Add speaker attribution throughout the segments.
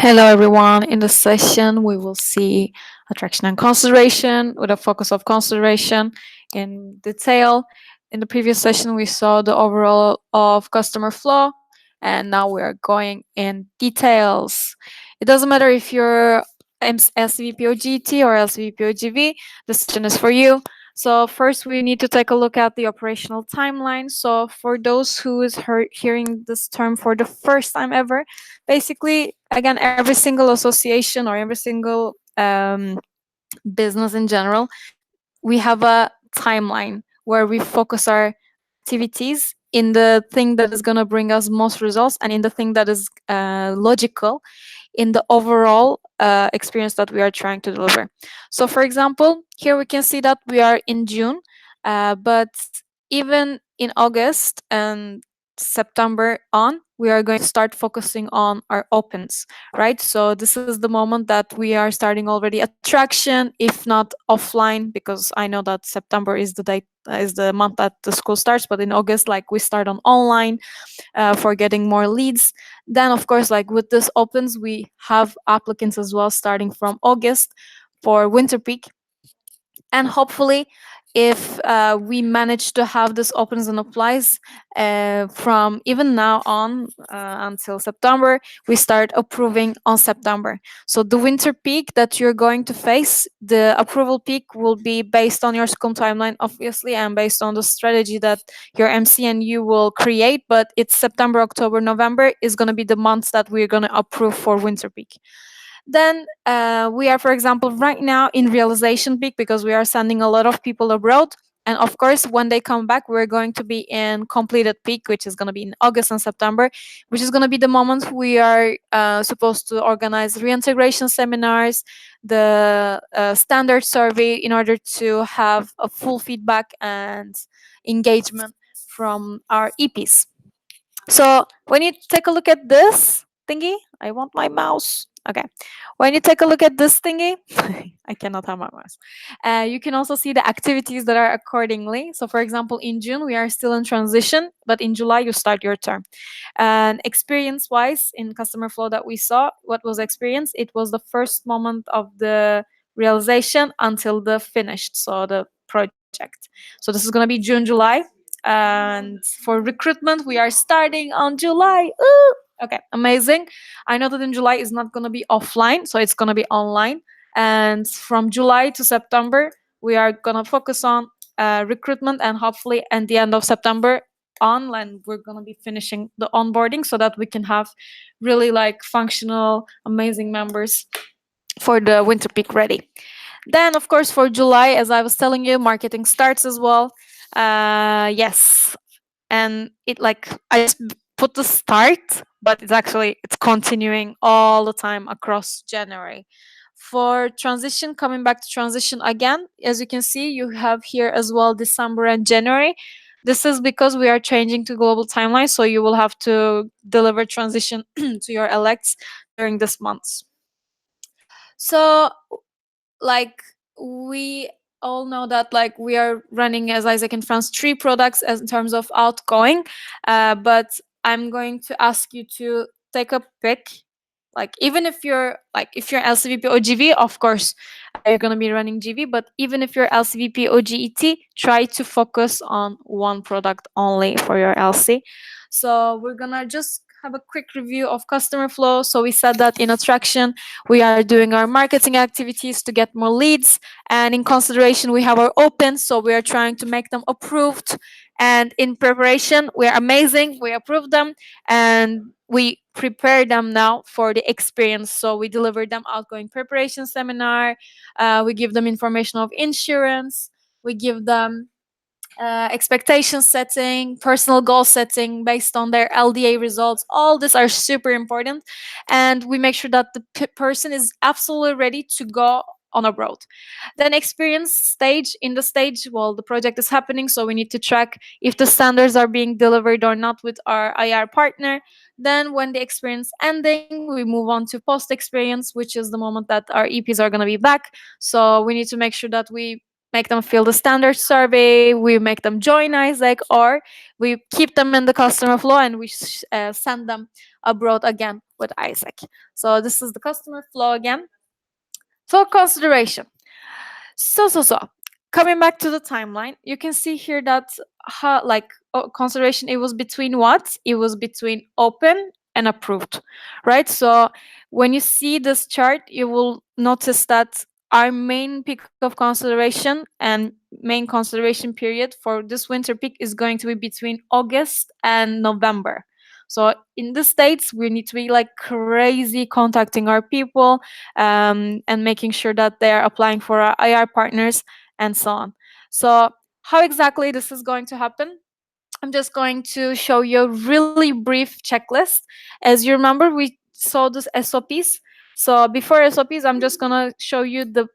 Speaker 1: Hello, everyone. In this session, we will see attraction and consideration with a focus of consideration in detail. In the previous session, we saw the overall of customer flow, and now we are going in details. It doesn't matter if you're LCVP or GT or LCVP or GV, the session is for you. So first, we need to take a look at the operational timeline. So for those who is hearing this term for the first time ever, basically, again, every single association or every single business in general, we have a timeline where we focus our activities in the thing that is going to bring us most results and in the thing that is logical in the overall experience that we are trying to deliver. So, for example, here we can see that we are in June, but even in August and September on, we are going to start focusing on our opens, right? So this is the moment that we are starting already attraction, if not offline, because I know that September is the date is the month that the school starts, but in August, like we start on online for getting more leads. Then, of course, like with this opens, we have applicants as well starting from August for winter peak, and hopefully if we manage to have this opens and applies from even now on until September, we start approving on September. So the winter peak that you're going to face, the approval peak will be based on your school timeline, obviously, and based on the strategy that your MC and you will create. But it's September, October, November is going to be the months that we're going to approve for winter peak. Then we are, for example, right now in realization peak because we are sending a lot of people abroad. And of course, when they come back, we're going to be in completed peak, which is going to be in August and September, which is going to be the moment we are supposed to organize reintegration seminars, the standard survey in order to have a full feedback and engagement from our EPs. So when you take a look at this thingy, I want my mouse. Okay. When you take a look at this thingy, I cannot have my mouse. You can also see the activities that are accordingly. So, for example, in June, we are still in transition, but in July, you start your term. And experience wise, in customer flow that we saw, what was experience? It was the first moment of the realization until the finished. So, the project. So, this is going to be June, July. And for recruitment, we are starting on July. Ooh! Okay, amazing. I know that in July is not going to be offline, so it's going to be online. And from July to September, we are going to focus on recruitment, and hopefully at the end of September online we're going to be finishing the onboarding so that we can have really like functional amazing members for the winter peak ready. Then, of course, for July, as I was telling you, marketing starts as well. Yes, and it like I just put the start, but it's continuing all the time across January. For transition, coming back to transition again, as you can see, you have here as well December and January. This is because we are changing to global timeline, so you will have to deliver transition to your elects during this months. So like we all know that like we are running as Isaac in France 3 products as in terms of outgoing, but I'm going to ask you to take a pick. Like even if you're LCVP or GV, of course you're going to be running GV, but even if you're LCVP or GET, try to focus on one product only for your LC. So we're gonna just have a quick review of customer flow. So we said that in attraction, we are doing our marketing activities to get more leads. And in consideration, we have our open. So we are trying to make them approved. And in preparation, we are amazing. We approve them and we prepare them now for the experience. So we deliver them outgoing preparation seminar. We give them information of insurance. We give them expectation setting, personal goal setting based on their LDA results. All these are super important. And we make sure that the person is absolutely ready to go on abroad. Then experience stage, in the stage, well, the project is happening, so we need to track if the standards are being delivered or not with our IR partner. Then when the experience ending, we move on to post experience, which is the moment that our EPs are going to be back. So we need to make sure that we make them fill the standard survey, we make them join Isaac, or we keep them in the customer flow and we send them abroad again with Isaac. So this is the customer flow again. For consideration. So. Coming back to the timeline, you can see here that consideration, it was between what? It was between open and approved, right? So when you see this chart, you will notice that our main peak of consideration and main consideration period for this winter peak is going to be between August and November. So in the States, we need to be like crazy contacting our people and making sure that they are applying for our IR partners and so on. So how exactly this is going to happen? I'm just going to show you a really brief checklist. As you remember, we saw this SOPs. So before SOPs, I'm just gonna show you the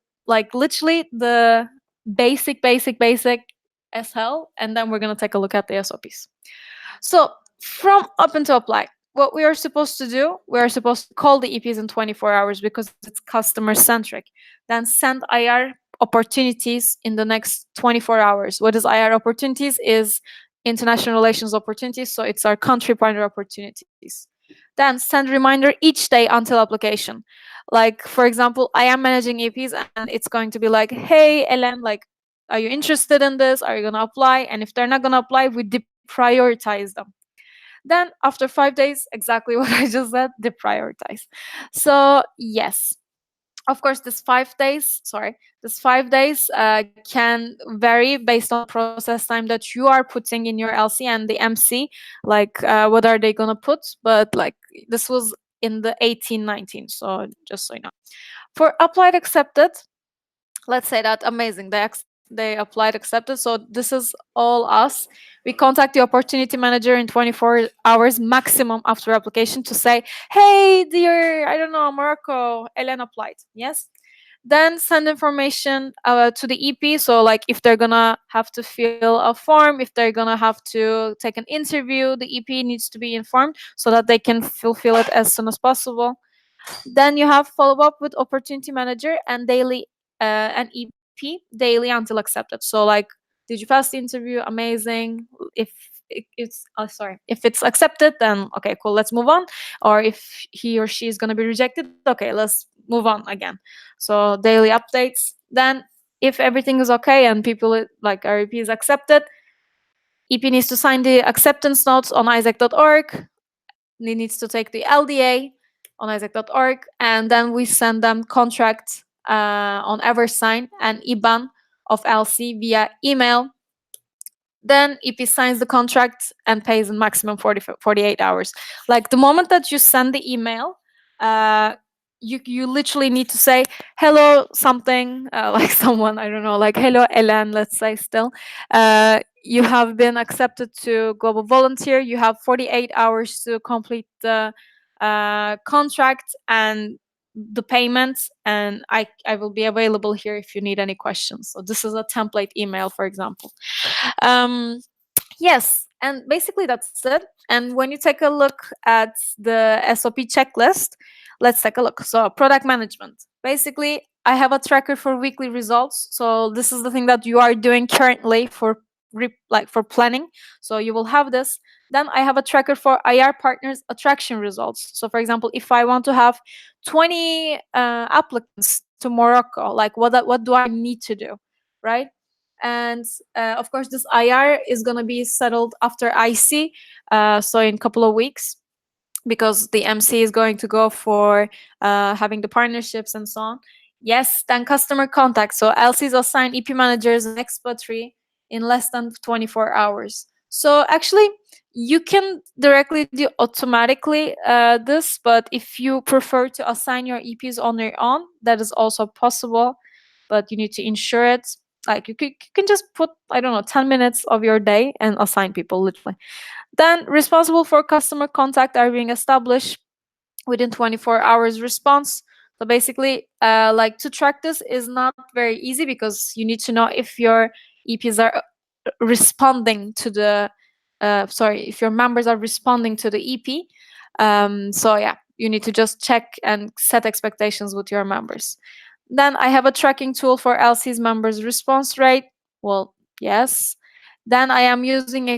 Speaker 1: literally the basic SL, and then we're gonna take a look at the SOPs. So from up until apply, what we are supposed to do, we are supposed to call the EPs in 24 hours because it's customer centric. Then send IR opportunities in the next 24 hours. What is IR opportunities? Is international relations opportunities. So it's our country partner opportunities. Then send reminder each day until application. Like, for example, I am managing EPs and it's going to be like, hey, Ellen, like, are you interested in this? Are you going to apply? And if they're not going to apply, we deprioritize them. Then after 5 days, exactly what I just said, deprioritize. So yes, of course, this 5 days can vary based on process time that you are putting in your LC and the MC, like what are they gonna put, but like this was in the 18-19, so just so you know. For applied accepted, let's say that amazing, they applied accepted, so this is all us. We contact the opportunity manager in 24 hours maximum after application to say, hey dear, I don't know, Morocco, Ellen applied. Yes. Then send information to the EP. So like if they're gonna have to fill a form, if they're gonna have to take an interview, the EP needs to be informed so that they can fulfill it as soon as possible. Then you have follow up with opportunity manager and daily and EP daily until accepted. So like, did you pass the interview? Amazing. If if it's accepted, then okay, cool, let's move on. Or if he or she is going to be rejected, okay, let's move on again. So daily updates. Then if everything is okay and people like our EP is accepted, EP needs to sign the acceptance notes on isaac.org. He needs to take the LDA on isaac.org, and then we send them contract on EverSign and IBAN of LC via email. Then EP signs the contract and pays in maximum 48 hours. Like the moment that you send the email, you literally need to say hello something, like someone, I don't know, like hello Ellen, let's say still. You have been accepted to Global Volunteer. You have 48 hours to complete the contract and the payment, and I will be available here if you need any questions. So this is a template email, for example. Yes, and basically that's it. And when you take a look at the SOP checklist, let's take a look. So product management. Basically, I have a tracker for weekly results. So this is the thing that you are doing currently for for planning. So you will have this. Then I have a tracker for IR partners attraction results. So for example, if I want to have 20 applicants to Morocco, like what do I need to do, right? And of course, this IR is going to be settled after IC, so in a couple of weeks, because the MC is going to go for having the partnerships and so on. Yes, then customer contact. So LCs assign EP managers and expatriate in less than 24 hours. So actually, you can directly do automatically this, but if you prefer to assign your EPs on your own, that is also possible, but you need to ensure it. Like you can just put, I don't know, 10 minutes of your day and assign people literally. Then responsible for customer contact are being established within 24 hours response. So basically, like to track this is not very easy because you need to know if your EPs are responding to the, if your members are responding to the EP. So yeah, you need to just check and set expectations with your members. Then I have a tracking tool for LC's members response rate. Well, yes. Then I am using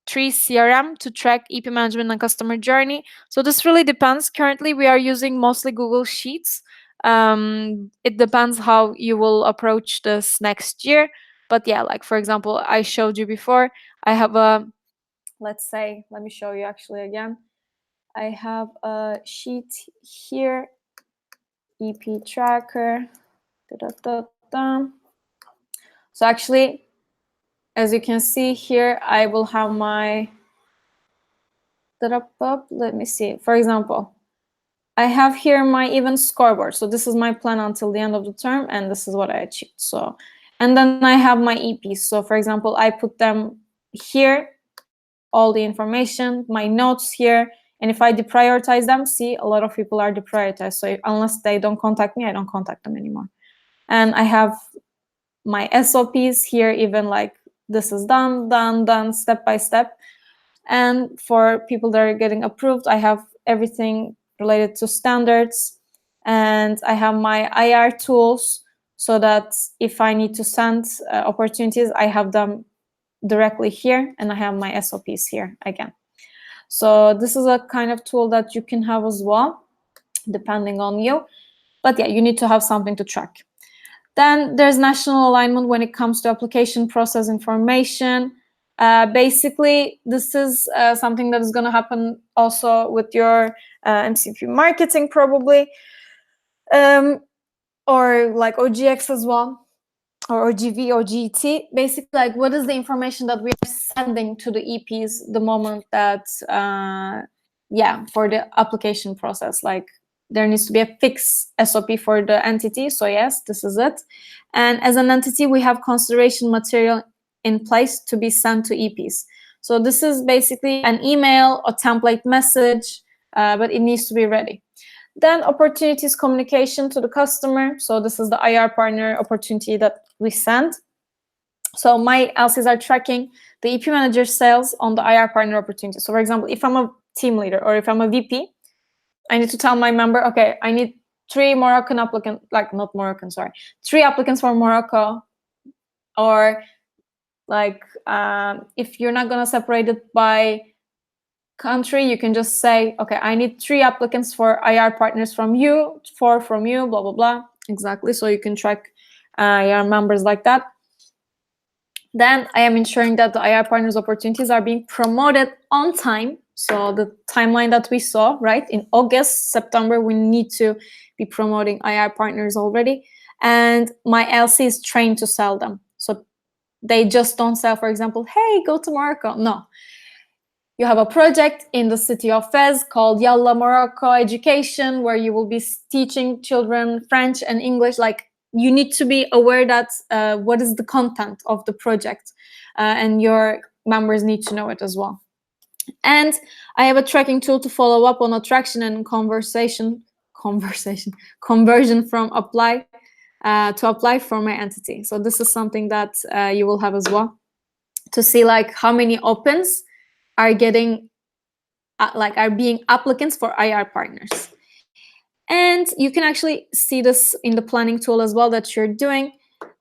Speaker 1: 3 CRM to track EP management and customer journey. So this really depends. Currently, we are using mostly Google Sheets. It depends how you will approach this next year. But yeah, like for example, I showed you before, I have a, let's say, let me show you actually again. I have a sheet here, EP tracker. Da, da, da. So actually, as you can see here, I will have my, let me see. For example, I have here my event scoreboard. So this is my plan until the end of the term, and this is what I achieved. So, and then I have my EPs. So for example, I put them here, all the information, my notes here. And if I deprioritize them, see, a lot of people are deprioritized. So unless they don't contact me, I don't contact them anymore. And I have my SOPs here, even like this is done, step by step. And for people that are getting approved, I have everything related to standards. And I have my IR tools so that if I need to send opportunities, I have them directly here, and I have my SOPs here again. So this is a kind of tool that you can have as well, depending on you. But yeah, you need to have something to track. Then there's national alignment when it comes to application process information. Basically, this is something that is going to happen also with your MCP marketing probably, or like OGX as well, or OGV or GT. Basically, like what is the information that we are sending to the EPs the moment that, yeah, for the application process, like there needs to be a fixed SOP for the entity. So yes, this is it. And as an entity, we have consideration material in place to be sent to EPs. So this is basically an email or template message, but it needs to be ready. Then opportunities communication to the customer. So this is the IR partner opportunity that we send. So my LCs are tracking the EP manager sales on the IR partner opportunity. So for example, if I'm a team leader or if I'm a VP, I need to tell my member, okay, I need 3 Moroccan applicants, like not Moroccan, sorry, 3 applicants for Morocco. Or like if you're not gonna separate it by country, you can just say, okay, I need 3 applicants for IR partners from you, 4 from you, blah, blah, blah. Exactly. So you can track your members like that. Then I am ensuring that the IR partners opportunities are being promoted on time. So the timeline that we saw, right, in August, September, we need to be promoting IR partners already. And my LC is trained to sell them. So they just don't sell, for example, hey, go to Morocco. No. You have a project in the city of Fez called Yalla Morocco Education, where you will be teaching children French and English. Like, you need to be aware that what is the content of the project, and your members need to know it as well. And I have a tracking tool to follow up on attraction and conversion from apply to apply for my entity. So this is something that you will have as well, to see like how many opens are getting are being applicants for IR partners. And you can actually see this in the planning tool as well that you're doing.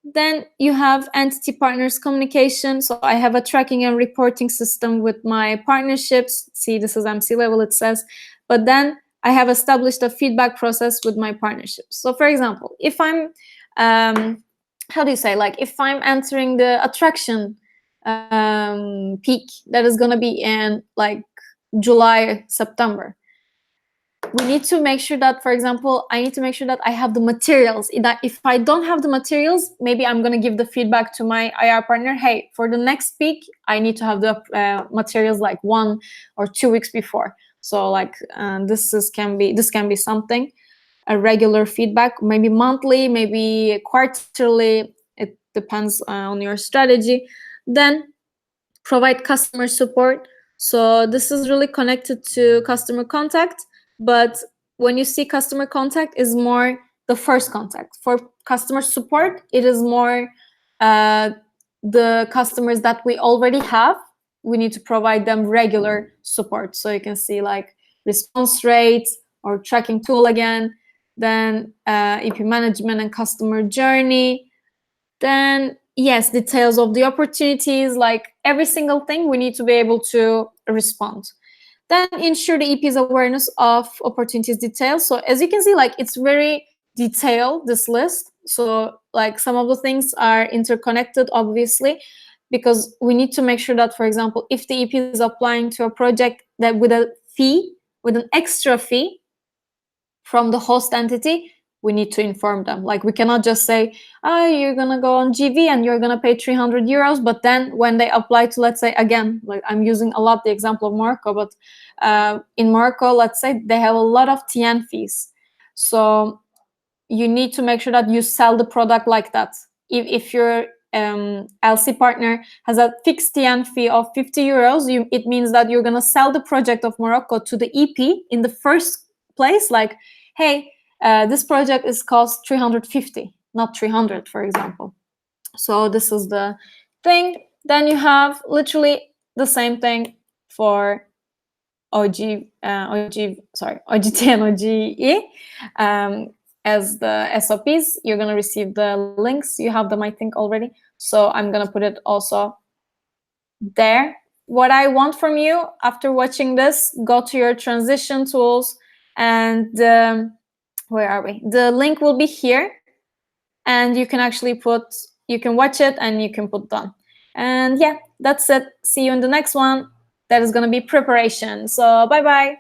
Speaker 1: Then you have entity partners communication. So I have a tracking and reporting system with my partnerships. See, this is MC level, it says. But then I have established a feedback process with my partnerships. So for example, if I'm, how do you say, like if I'm entering the attraction peak that is going to be in like July, September, we need to make sure that, for example, I need to make sure that I have the materials. That if I don't have the materials, maybe I'm going to give the feedback to my IR partner, hey, for the next peak, I need to have the materials like 1 or 2 weeks before. So like this can be something, a regular feedback, maybe monthly, maybe quarterly. It depends on your strategy. Then provide customer support. So this is really connected to customer contact. But when you see customer contact is more the first contact. For customer support, it is more the customers that we already have. We need to provide them regular support. So you can see like response rates or tracking tool again, then EP management and customer journey. Then yes, details of the opportunities, like every single thing, we need to be able to respond. Then ensure the EP's awareness of opportunities details. So as you can see, like it's very detailed, this list. So like some of the things are interconnected, obviously, because we need to make sure that, for example, if the EP is applying to a project that with a fee, with an extra fee from the host entity, we need to inform them. Like we cannot just say, oh, you're gonna go on GV and you're gonna pay 300 euros, but then when they apply to, let's say, again, like I'm using a lot the example of Morocco, but in Morocco, let's say they have a lot of TN fees. So you need to make sure that you sell the product like that. If your LC partner has a fixed TN fee of 50 euros, it means that you're gonna sell the project of Morocco to the EP in the first place, like, hey, this project is cost 350, not 300, for example. So this is the thing. Then you have literally the same thing for OGT and OGE. As the SOPs, you're going to receive the links. You have them, I think, already. So I'm going to put it also there. What I want from you after watching this, go to your transition tools, and where are we? The link will be here, and you can actually you can watch it and you can put done. And yeah, that's it. See you in the next one. That is going to be preparation. So bye-bye.